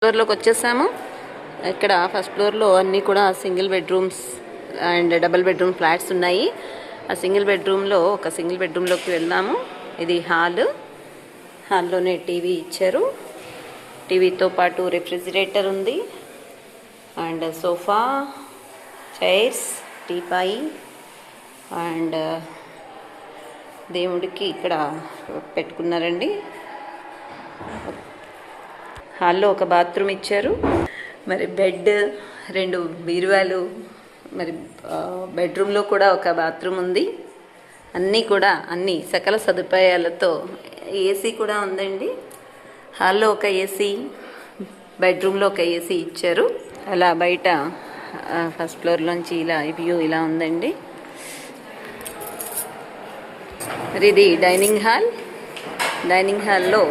ఫ్లోర్లోకి వచ్చేసాము. ఇక్కడ ఫస్ట్ ఫ్లోర్లో అన్నీ కూడా single bedrooms and double bedroom flats ఉన్నాయి. ఆ సింగిల్ బెడ్రూమ్లోకి వెళ్దాము. ఇది హాల్లోనే టీవీ ఇచ్చారు. టీవీతో పాటు రెఫ్రిజిరేటర్ ఉంది and sofa, chairs, teapoy and దేవుడికి ఇక్కడ పెట్టుకున్నారండి. హాల్లో ఒక బాత్రూమ్ ఇచ్చారు. మరి బెడ్, 2 బీరువాలు, మరి బెడ్రూమ్లో కూడా ఒక బాత్రూమ్ ఉంది. అన్నీ సకల సదుపాయాలతో ఏసీ కూడా ఉందండి. హాల్లో ఒక ఏసీ, బెడ్రూమ్లో ఒక ఏసీ ఇచ్చారు. అలా బయట ఫస్ట్ ఫ్లోర్లోంచి ఇలా వ్యూ ఇలా ఉందండి. మరి ఇది డైనింగ్ హాల్లో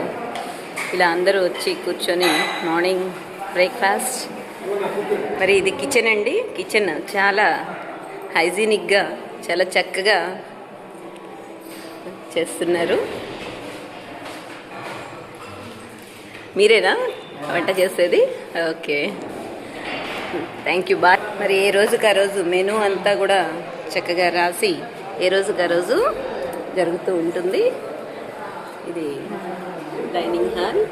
ఇలా అందరూ వచ్చి కూర్చొని మార్నింగ్ బ్రేక్ఫాస్ట్. మరి ఇది కిచెన్ అండి. కిచెన్ చాలా హైజీనిక్గా చాలా చక్కగా చేస్తున్నారు. మీరేనా వంట చేసేది? Okay, thank you. బాయ్. మరి ఏ రోజుకి ఆ రోజు మెనూ అంతా కూడా చక్కగా రాసి ఏ రోజుకి ఆ రోజు జరుగుతూ ఉంటుంది. ఇది డైనింగ్ హాల్.